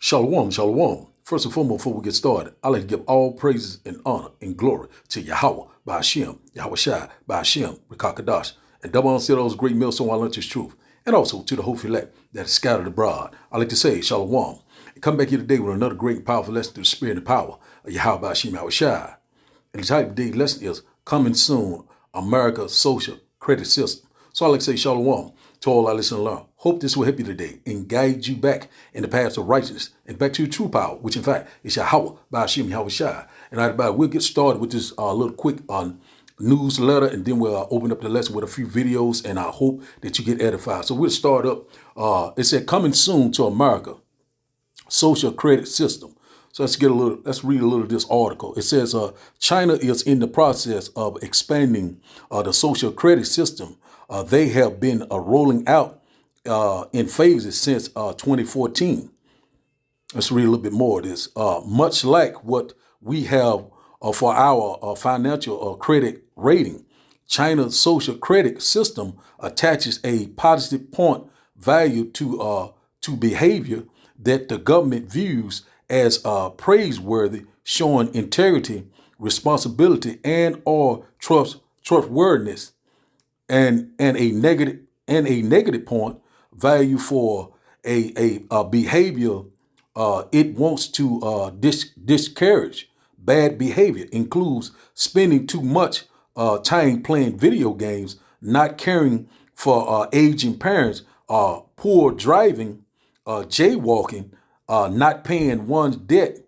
Shalom, shalom. First and foremost, before we get started, I'd like to give all praises and honor and glory to Yahweh, Ba'ashem, Yahweh Shai, Ba'ashem, Rekakadash, and double unto those great millstone while unto his truth, and also to the whole elect that is scattered abroad. I'd like to say shalom, and come back here today with another great and powerful lesson through the spirit and power of Yahweh, Ba'ashem, Yahweh Shai. And the type of today's lesson is coming soon, America's social credit system. So I'd like to say shalom to all our listeners and learn. Hope this will help you today and guide you back in the paths of righteousness and back to your true power, which in fact is Yahweh, Ba'ashem, Yahweh Shai. And we'll get started with this little quick newsletter, and then we'll open up the lesson with a few videos, and I hope that you get edified. So we'll start up. It said coming soon to America, social credit system. So let's read a little of this article. It says China is in the process of expanding the social credit system. They have been rolling out in phases since 2014. Let's read a little bit more of this. Much like what we have for our financial credit rating, China's social credit system attaches a positive point value to behavior that the government views as praiseworthy, showing integrity, responsibility, and or trustworthiness, and a negative point value for a behavior it wants to discourage. Bad behavior includes spending too much time playing video games, not caring for aging parents, poor driving, jaywalking, not paying one's debt,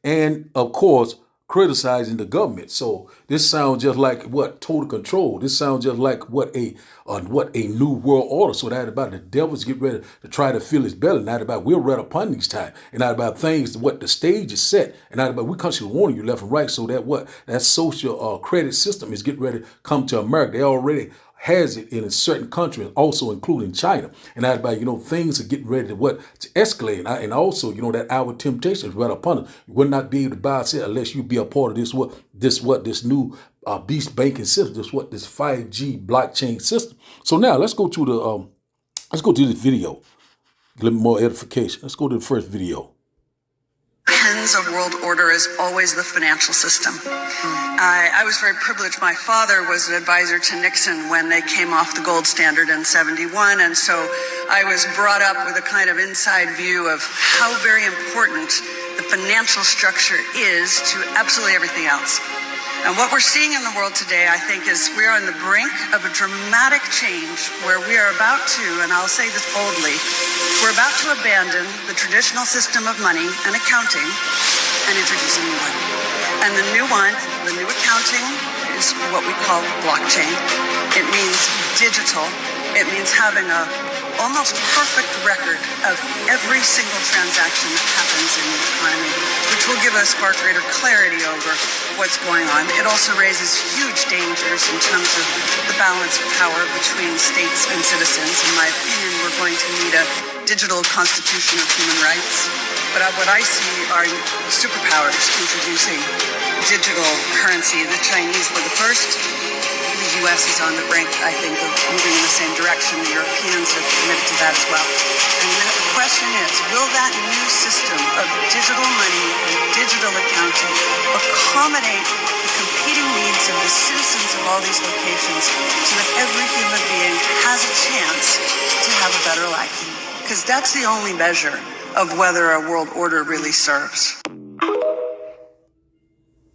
and of course, criticizing the government. So this sounds just like what total control. This sounds just like what a new world order. So that about the devils get ready to try to fill his belly. Not about we're right upon these times, and not about things what the stage is set, and not about we constantly warning you left and right. So that social credit system is getting ready to come to America. They already has it in a certain countries, also including China. And that about, things are getting ready to escalate. And also, that our temptation is right upon us. You will not be able to buy or sell unless you be a part of this new beast banking system, this 5G blockchain system. So now let's go to this video. A little more edification. Let's go to the first video. Of world order is always the financial system. I was very privileged. My father was an advisor to Nixon when they came off the gold standard in 71. And so I was brought up with a kind of inside view of how very important the financial structure is to absolutely everything else. And what we're seeing in the world today, I think, is we are on the brink of a dramatic change where we are about to, and I'll say this boldly, we're about to abandon the traditional system of money and accounting and introduce a new one. And the new accounting is what we call blockchain. It means digital. It means having a almost perfect record of every single transaction that happens in the economy, which will give us far greater clarity over what's going on. It also raises huge dangers in terms of the balance of power between states and citizens. In my opinion, we're going to need a digital constitution of human rights. But what I see are superpowers introducing digital currency. The Chinese were the first. The U.S. is on the brink, I think, of moving in the same direction. The Europeans have committed to that as well. And the question is, will that new system of digital money and digital accounting accommodate the competing needs of the citizens of all these locations so that every human being has a chance to have a better life? Because that's the only measure of whether a world order really serves.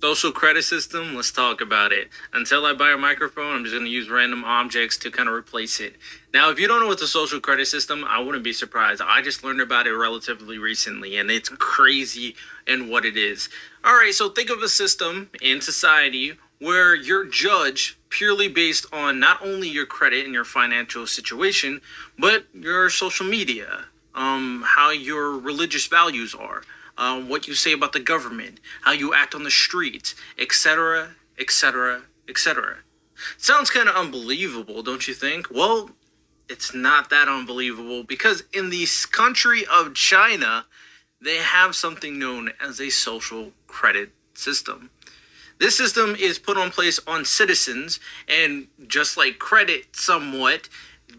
Social credit system, let's talk about it. Until I buy a microphone, I'm just going to use random objects to kind of replace it. Now, if you don't know what the social credit system, I wouldn't be surprised. I just learned about it relatively recently, and it's crazy in what it is. All right, so think of a system in society where you're judged purely based on not only your credit and your financial situation, but your social media, how your religious values are. What you say about the government, how you act on the streets, etc., etc., etc. Sounds kind of unbelievable, don't you think? Well, it's not that unbelievable because in the country of China, they have something known as a social credit system. This system is put on place on citizens, and just like credit somewhat,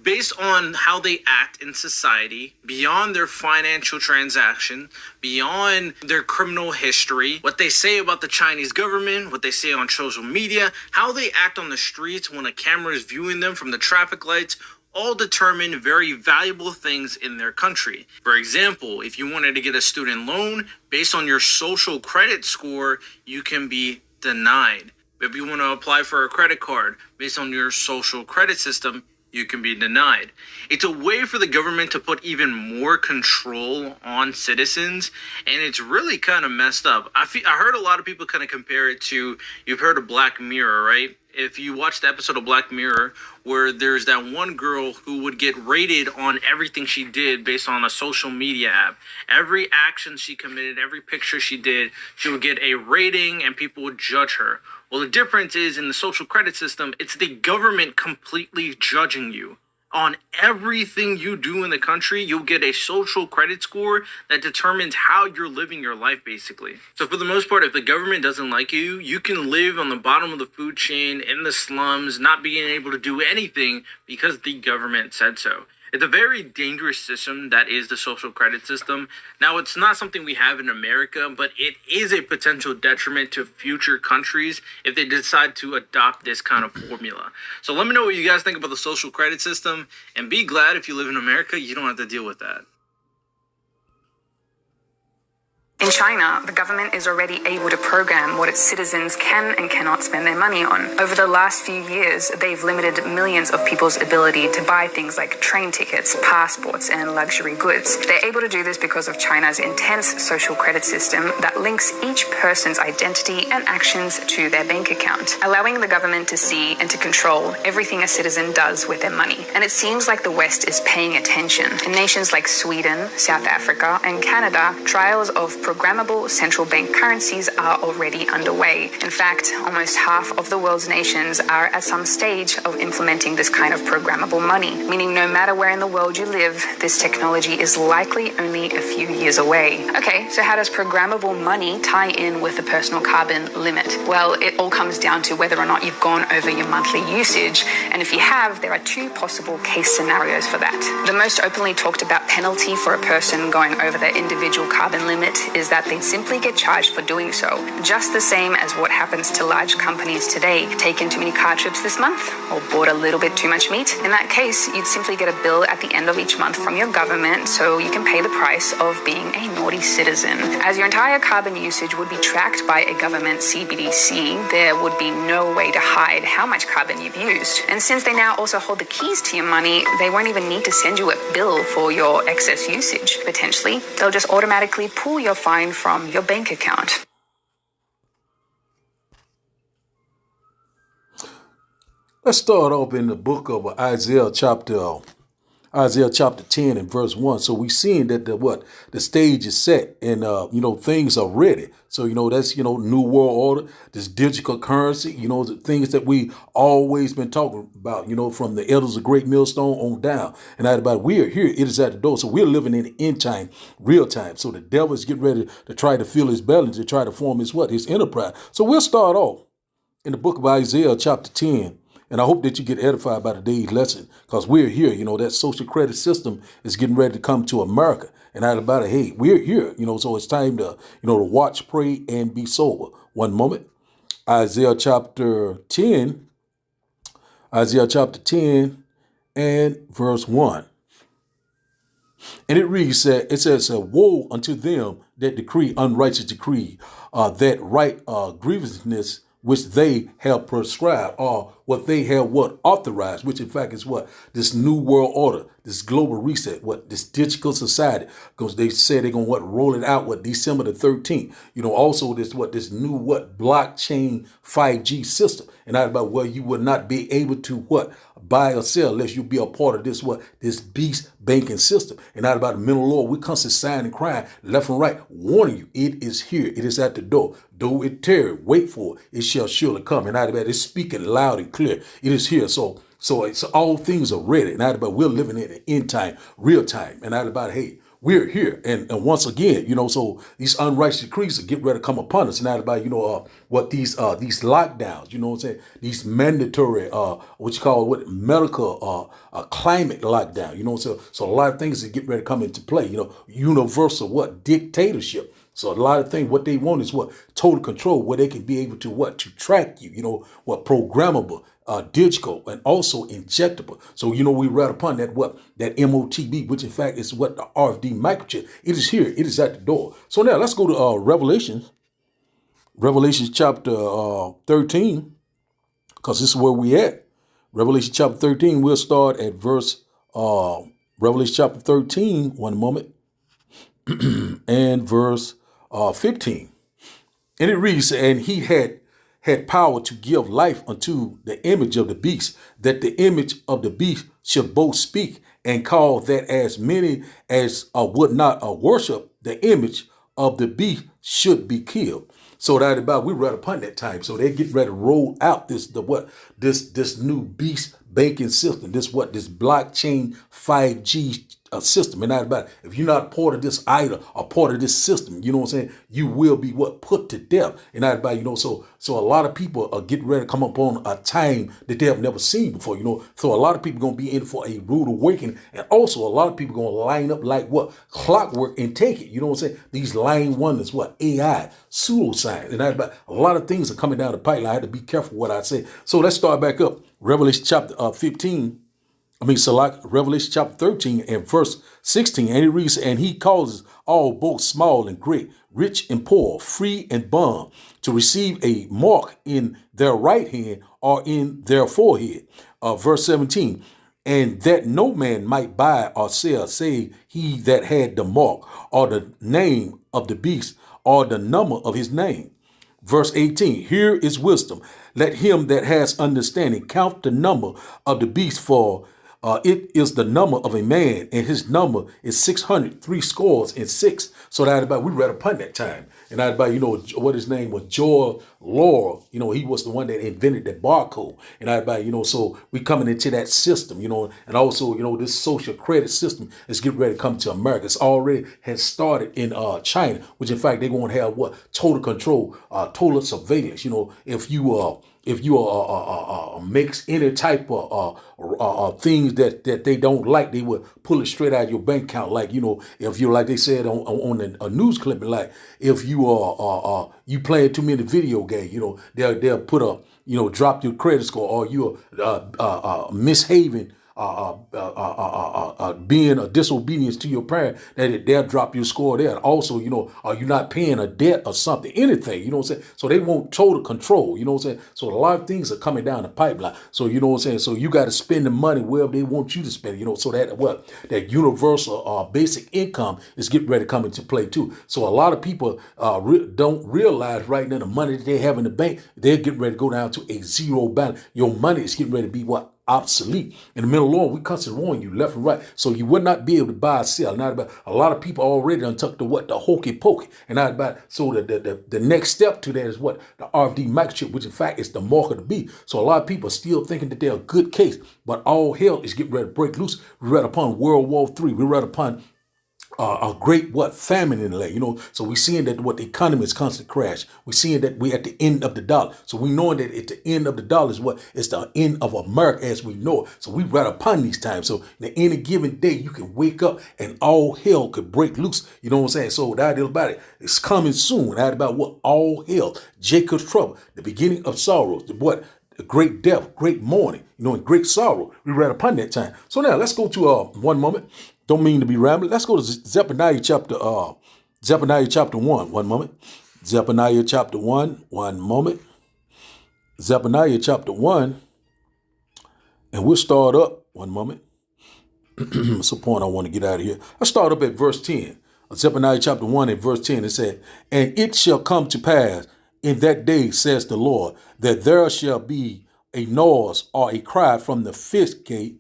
based on how they act in society, beyond their financial transaction, beyond their criminal history, what they say about the Chinese government, what they say on social media, how they act on the streets when a camera is viewing them from the traffic lights, all determine very valuable things in their country. For example, if you wanted to get a student loan, based on your social credit score, you can be denied. If you want to apply for a credit card, based on your social credit system, you can be denied. It's a way for the government to put even more control on citizens, and it's really kind of messed up. I heard a lot of people kind of compare it to, you've heard of Black Mirror, right? If you watch the episode of Black Mirror where there's that one girl who would get rated on everything she did based on a social media app. Every action she committed, every picture she did, she would get a rating and people would judge her. Well, the difference is in the social credit system, it's the government completely judging you. On everything you do in the country, you'll get a social credit score that determines how you're living your life, basically. So for the most part, if the government doesn't like you, you can live on the bottom of the food chain, in the slums, not being able to do anything because the government said so. It's a very dangerous system that is the social credit system. Now, it's not something we have in America, but it is a potential detriment to future countries if they decide to adopt this kind of formula. So let me know what you guys think about the social credit system, and be glad if you live in America, you don't have to deal with that. In China, the government is already able to program what its citizens can and cannot spend their money on. Over the last few years, they've limited millions of people's ability to buy things like train tickets, passports, and luxury goods. They're able to do this because of China's intense social credit system that links each person's identity and actions to their bank account, allowing the government to see and to control everything a citizen does with their money. And it seems like the West is paying attention. In nations like Sweden, South Africa, and Canada, trials of programmable central bank currencies are already underway. In fact, almost half of the world's nations are at some stage of implementing this kind of programmable money, meaning no matter where in the world you live, this technology is likely only a few years away. Okay, so how does programmable money tie in with the personal carbon limit? Well, it all comes down to whether or not you've gone over your monthly usage, and if you have, there are two possible case scenarios for that. The most openly talked about penalty for a person going over their individual carbon limit is that they'd simply get charged for doing so, just the same as what happens to large companies today. Taken too many car trips this month, or bought a little bit too much meat? In that case, you'd simply get a bill at the end of each month from your government, so you can pay the price of being a naughty citizen. As your entire carbon usage would be tracked by a government CBDC, there would be no way to hide how much carbon you've used. And since they now also hold the keys to your money, they won't even need to send you a bill for your excess usage. Potentially, they'll just automatically pull your fine from your bank account. Let's start off in the book of Isaiah chapter 10 and verse 1. So we seeing that the stage is set and things are ready. So that's new world order, this digital currency, the things that we always been talking about, from the elders of Great Millstone on down. And that about we are here, it is at the door. So we're living in end time, real time. So the devil is getting ready to try to fill his belly, to try to form his enterprise. So we'll start off in the book of Isaiah chapter 10. And I hope that you get edified by today's lesson, because we're here. That social credit system is getting ready to come to America. And out about it, hey, we're here. So it's time to, to watch, pray, and be sober. One moment. Isaiah chapter 10 and verse 1. And it reads that it says, woe unto them that decree unrighteous decree, that right grievousness which they have prescribed, or what they have authorized, which in fact is this new world order, this global reset, this digital society, because they said they're gonna roll it out December the 13th. Also this new blockchain 5G system, and that about you would not be able to buy or sell unless you be a part of this beast banking system. And that about the mental law, we constantly sign and crying left and right, warning you, it is here, it is at the door. Though it tarry, wait for it, it shall surely come. And that about it's speaking loud and clear. It is here. So it's all things are ready. And that about we're living in the end time, real time. And that about, hey, we're here. And once again, so these unrighteous decrees are getting ready to come upon us. Now about, what these lockdowns, what I'm saying? These mandatory, what you call medical, climate lockdown, so a lot of things are getting ready to come into play, universal, dictatorship. So a lot of things, what they want is total control, where they can be able to to track you, programmable, digital, and also injectable. So, we read upon that that MOTB, which in fact is the RFD microchip. It is here. It is at the door. So now let's go to Revelation chapter 13, because this is where we at. Revelation chapter 13. We'll start at verse Revelation chapter 13. One moment, and verse 15. And it reads, and he had power to give life unto the image of the beast, that the image of the beast should both speak and call that as many as would not worship the image of the beast should be killed. So that about we read upon that time. So they get ready to roll out this new beast banking system, this blockchain 5G system. And that about if you're not part of this idol or part of this system, you know what I'm saying, you will be put to death. And that about, so a lot of people are getting ready to come up on a time that they have never seen before, So a lot of people going to be in for a rude awakening. And also a lot of people going to line up like clockwork and take it. You know what I'm saying? These lying wonders, AI, pseudoscience. And that about a lot of things are coming down the pipeline. I had to be careful what I say. So let's start back up. Revelation chapter 15. Revelation chapter 13 and verse 16. And it reads, and he causes all, both small and great, rich and poor, free and bond, to receive a mark in their right hand or in their forehead. Verse 17. And that no man might buy or sell, save he that had the mark, or the name of the beast, or the number of his name. Verse 18, here is wisdom. Let him that has understanding count the number of the beast, for it is the number of a man, and his number is 666. So that about we read upon that time. And that about, what his name was, George Laurel. He was the one that invented the barcode. And that about, so we coming into that system, and also, this social credit system is getting ready to come to America. It's already has started in China, which in fact they won't have total control, total surveillance. If you mix any type of things that they don't like, they will pull it straight out of your bank account. Like, if you're, like they said on a news clipping, like if you you playing too many video games, they'll put drop your credit score, or you're misbehaving, being a disobedience to your parent, that they'll drop your score there. And also, are you not paying a debt or something, anything, you know what I'm saying? So they want total control, you know what I'm saying? So a lot of things are coming down the pipeline. So, you know what I'm saying? So you got to spend the money wherever they want you to spend, so that universal basic income is getting ready to come into play too. So a lot of people don't realize right now the money that they have in the bank, they're getting ready to go down to a zero balance. Your money is getting ready to be obsolete. In the middle of the Lord, we constantly warn you left and right. So you would not be able to buy or sell. Not about a lot of people already done took the hokey pokey. And not about, so the next step to that is the RFD microchip, which in fact is the mark of the beast. So a lot of people are still thinking that they're a good case, but all hell is getting ready to break loose. We read upon World War III. We read upon a great famine in the land, so we're seeing that the economy is constantly crash. We're seeing that we're at the end of the dollar. So we knowing that at the end of the dollar is it's the end of America as we know it. So we right upon these times. So at any given day you can wake up and all hell could break loose. You know what I'm saying? So the idea about it's coming soon. That about all hell, Jacob's trouble, the beginning of sorrows, the great death, great mourning, and great sorrow. We read upon that time. So now let's go to one moment. Don't mean to be rambling. Let's go to Zephaniah chapter 1. One moment. Zephaniah chapter 1. One moment. Zephaniah chapter 1. And we'll start up. One moment. That's the point I want to get out of here. Let's start up at verse 10. Zephaniah chapter 1 and verse 10. It said, and it shall come to pass in that day, says the Lord, that there shall be a noise or a cry from the fifth gate,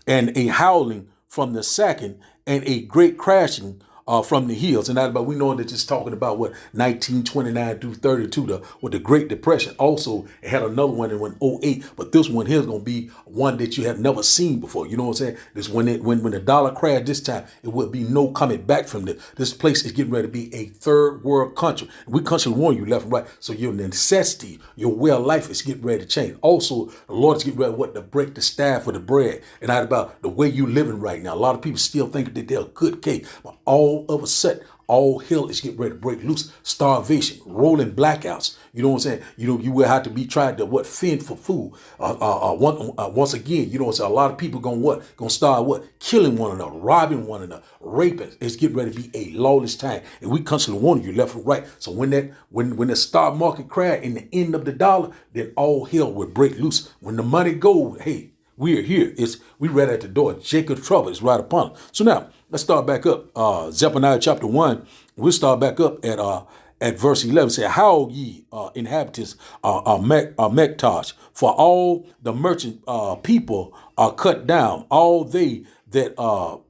and a howling from the second, and a great crashing from the hills. And that about we know that it's talking about what 1929 through 32 with the Great Depression. Also, it had another one in 08, but this one here is going to be one that you have never seen before. You know what I'm saying? This when the dollar crashed this time, it would be no coming back from this. This place is getting ready to be a third world country. We country warn you left and right. So your necessity, your way of life is getting ready to change. Also, the Lord is getting ready to break the staff of the bread. And not about the way you living right now. A lot of people still think that they're a good cake, but all of a sudden, all hell is getting ready to break loose. Starvation, rolling blackouts. You know what I'm saying? You will have to be trying to fend for food. Once again, you know what I'm saying? A lot of people gonna start killing one another, robbing one another, raping. It's getting ready to be a lawless time, and we constantly warn you left and right. So when the stock market crash in the end of the dollar, then all hell will break loose. When the money goes, hey, we are here. We right at the door. Jacob's trouble is right upon us. So now let's start back up. Zephaniah chapter 1. We'll start back up at verse 11. Say, "How ye inhabitants are Mektosh, for all the merchant people are cut down. All they that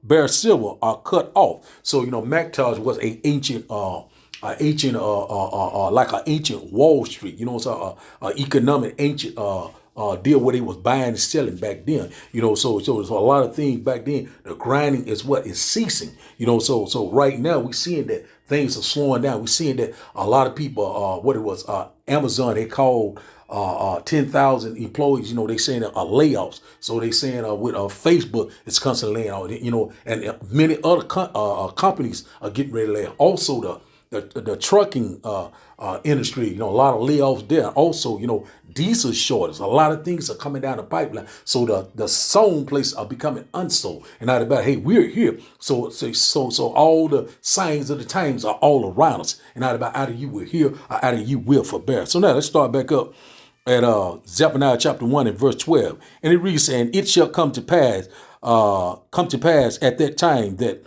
bear silver are cut off." So Mektosh was an ancient. Like an ancient Wall Street, economic ancient deal where they was buying and selling back then. So there's a lot of things back then. The grinding is what is ceasing. So right now we're seeing that things are slowing down. We're seeing that a lot of people, Amazon, they called 10,000 employees, they saying layoffs. So they saying with Facebook, it's constantly laying out, and many other companies are getting ready to lay off. Also the trucking industry, a lot of layoffs there. Also, diesel shortage. A lot of things are coming down the pipeline. So the sown places are becoming unsold. And not about, hey, we're here. So all the signs of the times are all around us. And not about either you will hear or either you will forbear. So now let's start back up at Zephaniah chapter 1 and verse 12. And it reads, "And it shall come to pass at that time that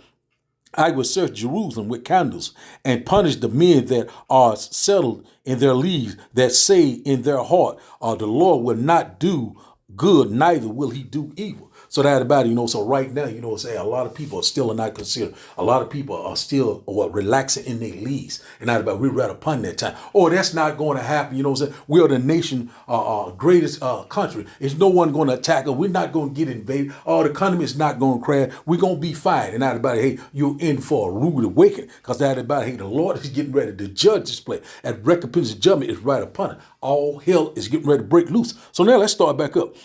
I will search Jerusalem with candles and punish the men that are settled in their leaves, that say in their heart, the Lord will not do good, neither will he do evil." So that about it, so right now, a lot of people are still not considered. A lot of people are still relaxing in their leaves. And not about, we're right upon that time. Oh, that's not going to happen. We are the nation, greatest country. There's no one going to attack us. We're not going to get invaded. Oh, the economy is not going to crash. We're going to be fine. And not about, hey, you're in for a rude awakening. Because that about, hey, the Lord is getting ready to judge this place. And recompense and judgment is right upon it. All hell is getting ready to break loose. So now let's start back up.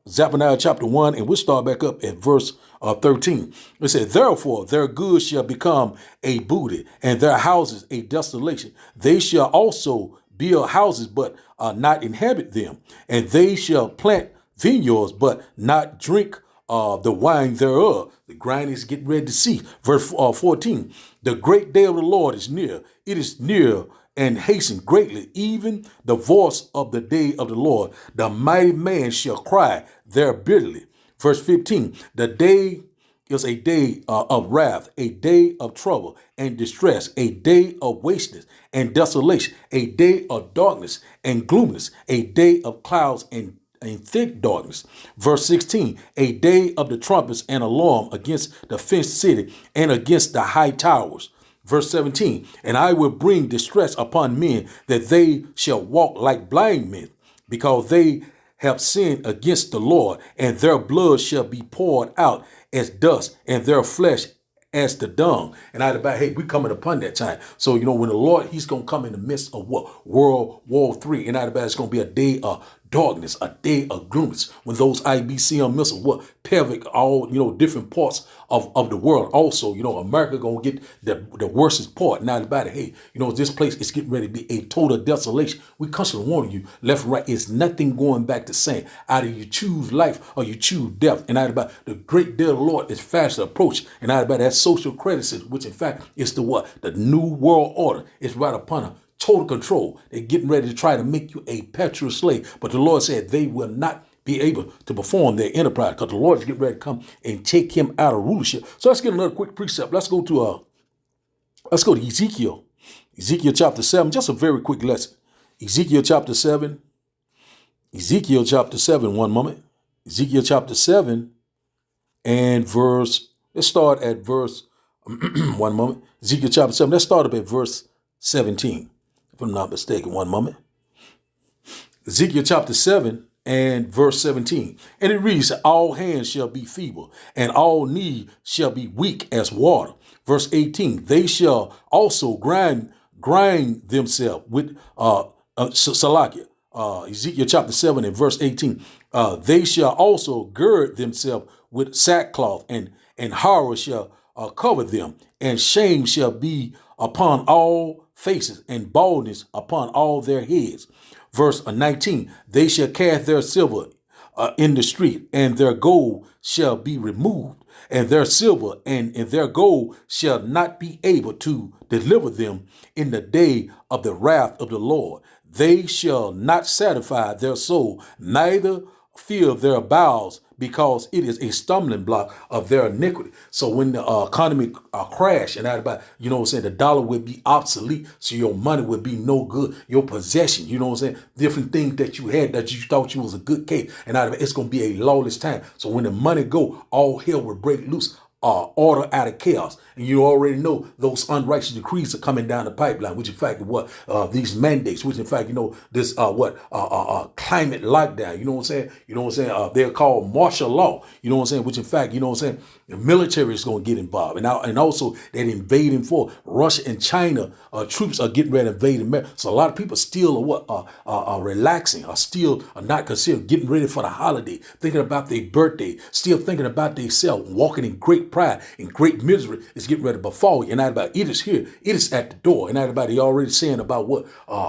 Zephaniah chapter 1, and we'll start back up at verse 13. It said, "Therefore their goods shall become a booty, and their houses a desolation. They shall also build houses, but not inhabit them. And they shall plant vineyards, but not drink the wine thereof." The grind is getting ready to cease. Verse 14, "The great day of the Lord is near. It is near and hasten greatly, even the voice of the day of the Lord. The mighty man shall cry there bitterly." Verse 15, "The day is a day of wrath, a day of trouble and distress, a day of wasteness and desolation, a day of darkness and gloominess, a day of clouds and thick darkness." Verse 16, "A day of the trumpets and alarm against the fenced city and against the high towers." Verse 17, "And I will bring distress upon men, that they shall walk like blind men, because they have sinned against the Lord, and their blood shall be poured out as dust, and their flesh as the dung." And I about, hey, we coming upon that time. So, when the Lord, he's going to come in the midst of what? World War III. And I about, it's going to be a day of darkness, a day of gloominess, when those IBCM missiles pelvic all different parts of the world. Also, America gonna get the worstest part. Now about it, hey, this place is getting ready to be a total desolation. We constantly warning you, left and right, it's nothing going back the same. Either you choose life or you choose death. And out about the great day of the Lord is fast approach. And out about that social credit system, which in fact is the new world order. It's right upon us. Total control. They're getting ready to try to make you a perpetual slave. But the Lord said they will not be able to perform their enterprise, because the Lord is getting ready to come and take him out of rulership. So let's get another quick precept. Let's go to Ezekiel. Ezekiel chapter 7, just a very quick lesson. Ezekiel chapter 7. Ezekiel chapter 7, one moment. Ezekiel chapter 7 and let's start at verse One moment. Ezekiel chapter 7. Let's start up at verse 17, if I'm not mistaken. One moment. Ezekiel chapter 7 and verse 17. And it reads, all hands shall be feeble, and all knees shall be weak as water. Verse 18, they shall also grind themselves with Salakia. Ezekiel chapter 7 and verse 18. They shall also gird themselves with sackcloth, and horror shall cover them, and shame shall be upon all faces, and baldness upon all their heads. Verse 19, they shall cast their silver in the street, and their gold shall be removed, and their silver and their gold shall not be able to deliver them in the day of the wrath of the Lord. They shall not satisfy their soul, neither fill their bowels, because it is a stumbling block of their iniquity. So when the economy crash and that about, you know what I'm saying, the dollar will be obsolete. So your money will be no good. Your possession, you know what I'm saying, different things that you had that you thought you was a good case, and out of it, it's going to be a lawless time. So when the money go, all hell will break loose. Order out of chaos. And you already know those unrighteous decrees are coming down the pipeline, which in fact what these mandates, which in fact, you know, this climate lockdown, you know what I'm saying? You know what I'm saying? They're called martial law, you know what I'm saying? Which in fact, you know what I'm saying? The military is going to get involved. And also that invading for Russia and China troops are getting ready to invade America. So a lot of people still are relaxing, are still not considering getting ready for the holiday, thinking about their birthday, still thinking about themselves, walking in great pride and great misery is getting ready to befall you. And not about it is here, it is at the door. And not about he already saying about what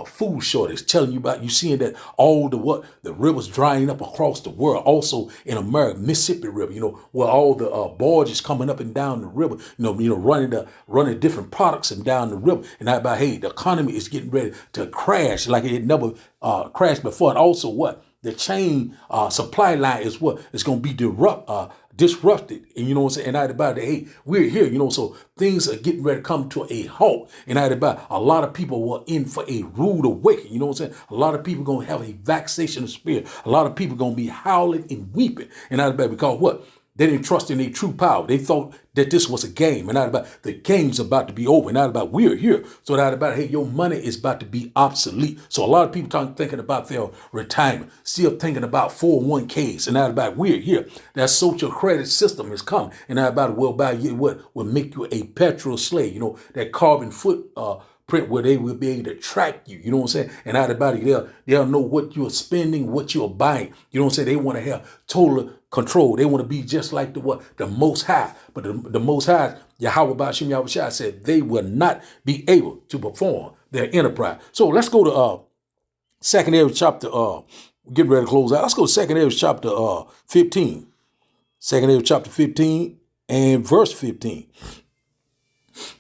food shortage, telling you about, you seeing that all the rivers drying up across the world, also in America, Mississippi River, you know, where all the barges coming up and down the river, you know, running different products and down the river. And not about, hey, the economy is getting ready to crash like it never crashed before. And also what the chain supply line is what is going to be disrupted. And you know what I'm saying? And not about it, hey, we're here, you know, so things are getting ready to come to a halt. And not about a lot of people were in for a rude awakening. You know what I'm saying? A lot of people going to have a vexation of spirit. A lot of people going to be howling and weeping. And not about because what? They didn't trust in their true power. They thought that this was a game, and not about the game's about to be over. Not about we're here. So not about, hey, your money is about to be obsolete. So a lot of people thinking about their retirement, still thinking about 401ks, and not about we're here. That social credit system is coming, and not about well, by you what will make you a petrol slave. You know, that carbon footprint where they will be able to track you, you know what I'm saying? And out about it, they'll know what you're spending, what you're buying. You know what I'm saying? They want to have total control. They want to be just like the Most High. But the Most High, Yahweh Ba'ashem Yahweh Shai said they will not be able to perform their enterprise. So let's go to Second Ezra chapter, getting ready to close out. Let's go to Second Ezra chapter 15. Second Ezra chapter 15 and verse 15.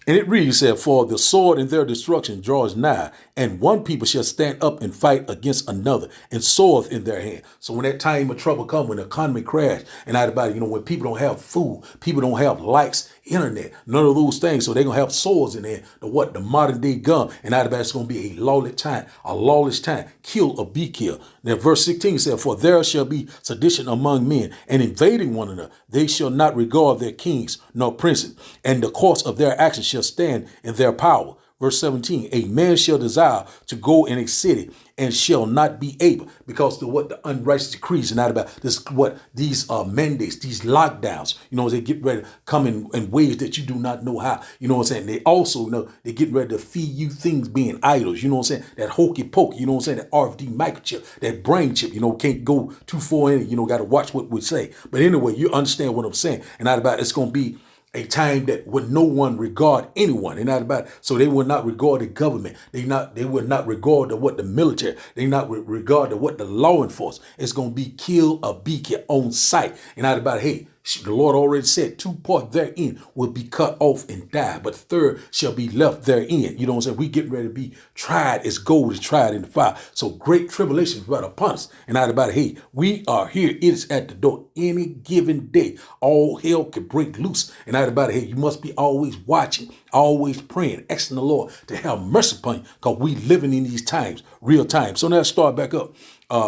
And it reads, said, for the sword in their destruction draws nigh, and one people shall stand up and fight against another, and swords in their hand. So when that time of trouble comes, when the economy crash, and out about it, you know, when people don't have food, people don't have lights, internet, none of those things. So they're going to have swords in there, the modern day gun. And out about it's going to be a lawless time, kill or be killed. Then verse 16 said, for there shall be sedition among men, and invading one another. They shall not regard their kings nor princes, and the course of their actions shall stand in their power. Verse 17, a man shall desire to go in a city and shall not be able, because the unrighteous decrees and not about this, these mandates, these lockdowns, you know, they get ready to come in ways that you do not know how, you know what I'm saying? They also know they get ready to feed you things being idols, you know what I'm saying? That hokey pokey, you know what I'm saying? That RFD microchip, that brain chip, you know, can't go too far in it, you know, got to watch what we say. But anyway, you understand what I'm saying. And not about it's going to be a time that would no one regard anyone. They're not about, so they will not regard the government. They will not regard the military. They not regard the law enforcement. It's going to be kill or be killed on sight. And not about, hey, the Lord already said 2 parts therein will be cut off and die, but the third shall be left therein. You know what I'm saying? We getting ready to be tried as gold is tried in the fire. So great tribulation is right upon us. And not about, hey, we are here. It is at the door any given day. All hell can break loose. And not about, hey, you must be always watching, always praying, asking the Lord to have mercy upon you, because we living in these times, real time. So now let's start back up.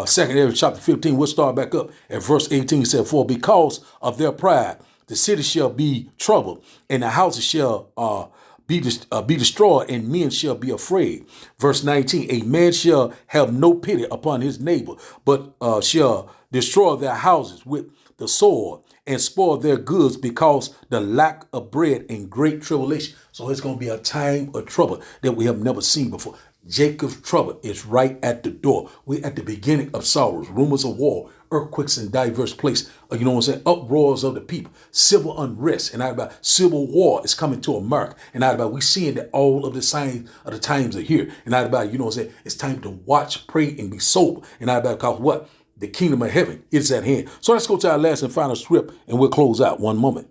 Second Ezra chapter 15, we'll start back up at verse 18. Said, for because of their pride, the city shall be troubled, and the houses shall be destroyed, and men shall be afraid. Verse 19, a man shall have no pity upon his neighbor, but shall destroy their houses with the sword and spoil their goods because the lack of bread and great tribulation. So it's going to be a time of trouble that we have never seen before. Jacob's trouble is right at the door. We're at the beginning of sorrows, rumors of war, earthquakes in diverse places. You know what I'm saying? Uproars of the people, civil unrest, and about civil war is coming to America. And about we seeing that all of the signs of the times are here. And about, you know what I'm saying? It's time to watch, pray, and be sober. And about because what? The kingdom of heaven is at hand. So let's go to our last and final script, and we'll close out one moment.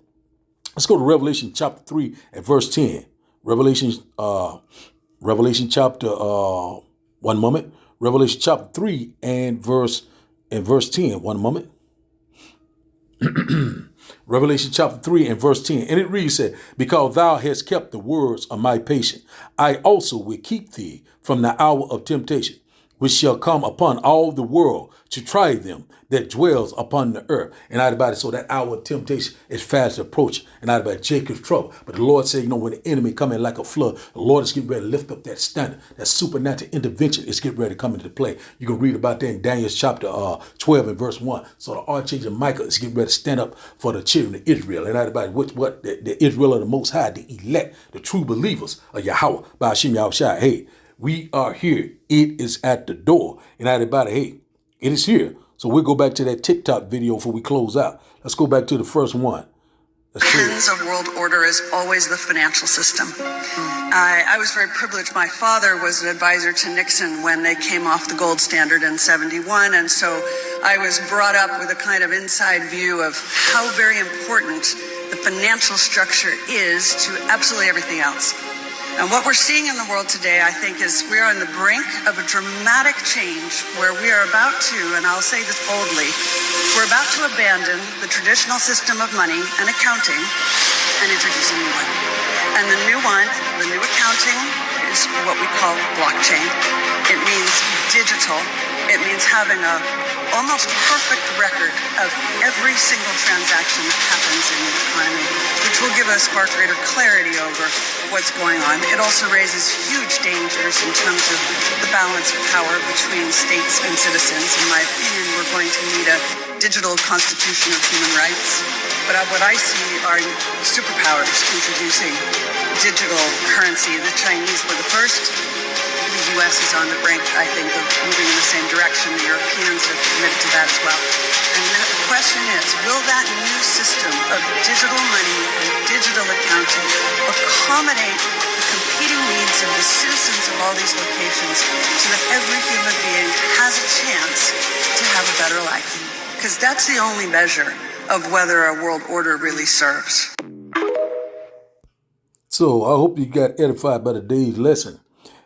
Let's go to Revelation chapter 3 and verse 10. Revelation chapter one moment. Revelation chapter 3 and verse 10. One moment. Revelation chapter 3 and verse 10. And it reads, said, because thou hast kept the words of my patience, I also will keep thee from the hour of temptation, which shall come upon all the world to try them that dwells upon the earth. And out about it, so that hour of temptation is fast approaching. And out about Jacob's trouble. But the Lord said, you know, when the enemy come in like a flood, the Lord is getting ready to lift up that standard. That supernatural intervention is getting ready to come into play. You can read about that in Daniel chapter 12 and verse 1. So the archangel Michael is getting ready to stand up for the children of Israel. And out about what the Israel of the Most High, the elect, the true believers of Yahweh, by Hashem Yahushua. Hey, we are here. It is at the door. And everybody, hey, it is here. So we'll go back to that TikTok video before we close out. Let's go back to the first one. Ends of world order is always the financial system. I was very privileged. My father was an advisor to Nixon when they came off the gold standard in 71. And so I was brought up with a kind of inside view of how very important the financial structure is to absolutely everything else. And what we're seeing in the world today, I think, is we are on the brink of a dramatic change where we are about to, and I'll say this boldly, we're about to abandon the traditional system of money and accounting and introduce a new one. And the new one, the new accounting, is what we call blockchain. It means digital. It means having a almost perfect record of every single transaction that happens in the economy, which will give us far greater clarity over what's going on. It also raises huge dangers in terms of the balance of power between states and citizens. In my opinion, we're going to need a digital constitution of human rights. But what I see are superpowers introducing digital currency. The Chinese were the first. The U.S. is on the brink, I think, of moving in the same direction. The Europeans are committed to that as well. And the question is, will that new system of digital money and digital accounting accommodate the competing needs of the citizens of all these locations so that every human being has a chance to have a better life? Because that's the only measure of whether a world order really serves. So I hope you got edified by today's lesson.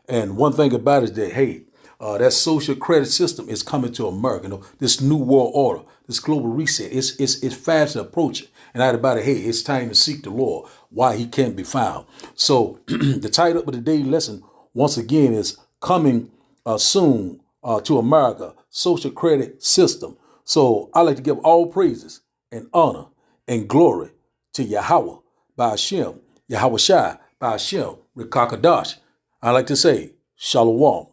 And one thing about it is that, hey, that social credit system is coming to America. You know, this new world order, this global reset, it's fast approaching. And everybody, hey, it's time to seek the Lord while he can be found. So the title of today's lesson, once again, is coming soon to America, social credit system. So I like to give all praises and honor and glory to Yahweh by Hashem, Yahushua by Hashem, Rekakadash. I like to say, Shalom.